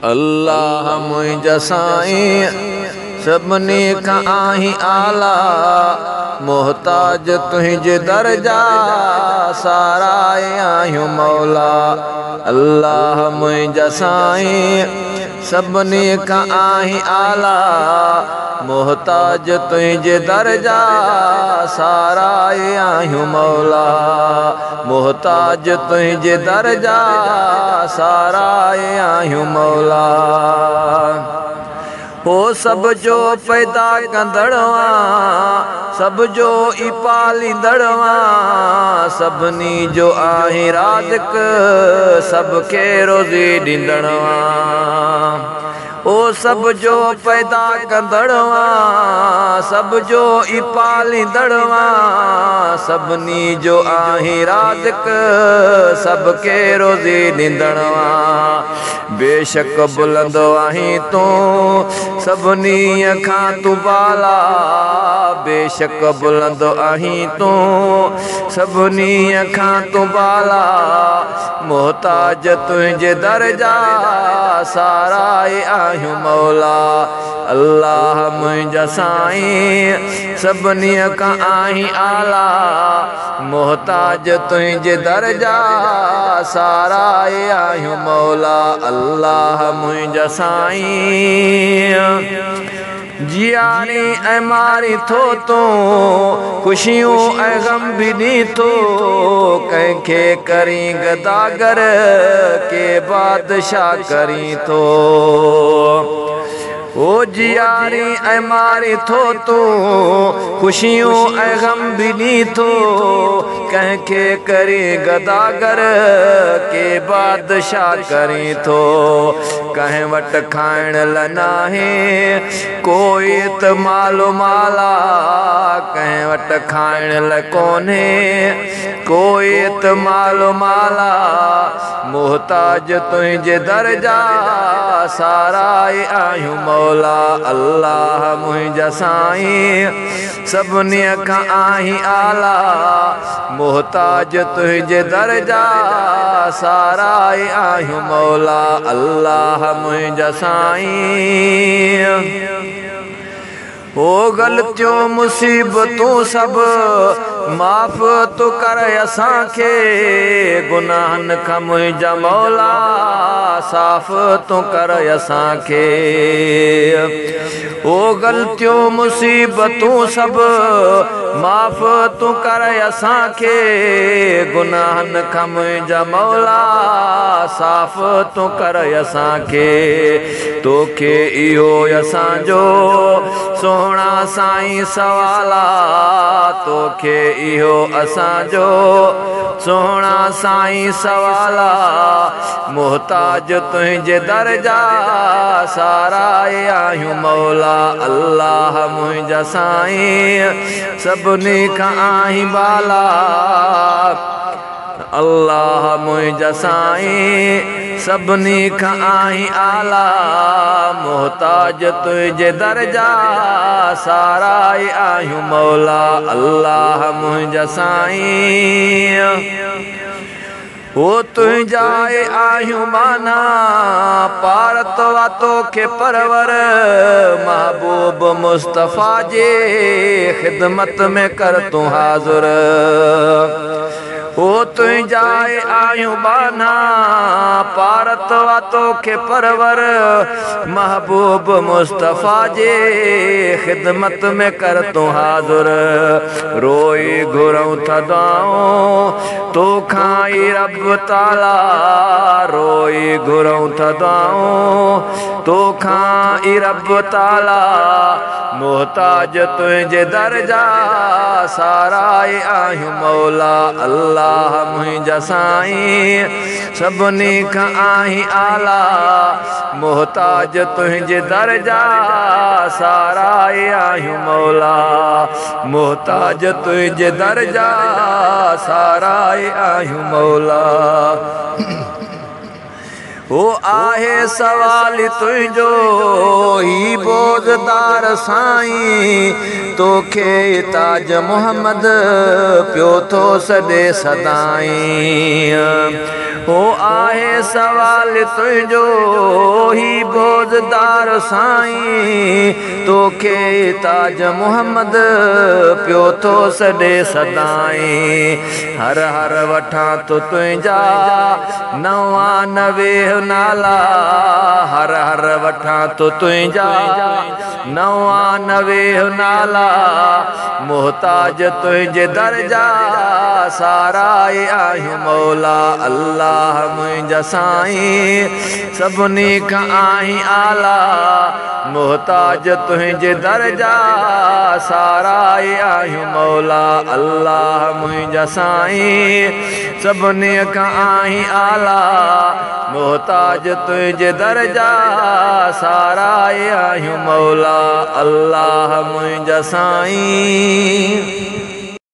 अल्लाह मुंहिंजा साईं सभिनी खां आहीं आला, मोहताज तुंहिंजे दर्जा साराए आहियूं मौला। अल्लाह मुंहिंजा साईं सभिनी खां आहीं आला, मोहताज तुंहिंजे दर्जा साराए आहियूं मौला। मोहताज तुंहिंजे दर्जा साराए आहियूं मौला। हो सब जो पैदा कंदड़वा, सब जो ई पालींदड़वा, सभिनी जो आहे राज़िक, सबके रोज़ी ॾींदड़वा। ओ सब जो पैदा कंदड़वा, सब जो ई पालींदड़वा, सभिनी जो आहे राज़िक, सबके रोज़ी ॾींदड़वा। बेशक बुलंद आहीं तूं सभिनी खां तूं बाला, बेशक बुलंद आहीं तूं सभिनी खां तूं बाला। मोहताज तुंहिंजे दर्जा साराए आहियूं मौला। अल्लाह मुंहिंजा साईं सभिनी खां आहीं आला, मोहताज तुंहिंजे दर्जा साराए आहियूं मौला। अल्लाह मुंहिंजा साईं जियानी ऐं मारी थो तूं, ख़ुशियूं ऐं गम बि ॾीं थो, कंहिंखे करीं गदागर के बादशाह करीं थो। ओ जियारी ऐं मारी थो तूं, ख़ुशियूं ऐं गम बि ॾीं थो, कंहिंखे करीं गदागर के बादशाह करीं थो। कंहिं वटि खाइण लाइ नाहे कोई त मालो माला, कंहिं वटि खाइण लाइ कोन्हे कोई त मालो माला। मोहताज तुंहिंजे दर्जा साराए आहियूं मौला। अल्लाह मुंहिंजा साईं सभिनी खां आहीं आला, मोहताज तुंहिंजे दर्जा साराए आहियूं मौला। अल्लाह मुंहिंजा साईं हो ग़लतियूं मुसीबतूं सभु माफ़ तो कर असांखे, गुनाहनि खां मुंहिंजा मौला साफ़ तो कर असांखे। ओ ग़लतियूं मुसीबतूं सभु माफ़ तूं कर असांखे, गुनाहनि खां मुंहिंजा मौला साफ़ तूं कर असांखे। तोखे इहो असांजो सोहणा साईं सवाला, तोखे इहो असांजो सोहणा साईं सवाला। मोहताज तुंहिंजे दर्जा साराए आहियूं मौला। अल्लाह मुंहिंजा साईं सभिनी खां आहीं बाला, अल्लाह मुंहिंजा साईं सभिनी खां आहीं आला। मोहताज तुंहिंजे दर्जा साराए आहियूं मौला। अल्लाह मुंहिंजा साईं हो तुंहिंजा आहियूं माना, पारत वातो खे परवर, महबूब मुस्तफ़ा जे ख़िदमत में कर तूं हाज़ुर। हो तुंहिंजा आहियूं बाना, पारत वातो खे परवर, महबूब मुस्तफ़ा जे ख़िदमत में कर तूं हाज़ुर। रोई घुरूं था दुआऊं तोखां ई रब ताला, रोई घुरूं था दुआऊं तोखां ई रब ताला। मोहताज तुंहिंजे दर्जा साराए आहियूं मौला। अल्लाह मुंहिंजा साईं सभिनी खां आहीं आला, मोहताज तुंहिंजे दर्जा साराए आहियूं मौला। मोहताज तुंहिंजे दर्जा साराए आहियूं मौला। हो आहे सवाल तुंहिंजो ही बोज़दार साईं, तोखे ताज मोहम्मद पियो थो सॾे सदाईं। हो आहे सवाल तुंहिंजो ही बोज़दार साईं तोखे ताज मुहम्मद पियो थो सॾे सदाईं हर हर वठां तो तुंहिंजा 99 नाला हर हर वठां तो तुंहिंजा 99 नाला मोहताज तुंहिंजे दर्जा साराए आहियूं मौला अल्लाह मुंहिंजा साईं सभिनी खां आहीं आला मोहताज तुंहिंजे दर्जा साराए आहियूं मौला अल्लाह मुंहिंजा साईं सभिनी खां आहीं आला मोहताज तुंहिंजे दर्जा साराए आहियूं मौला अल्लाह मुंहिंजा साईं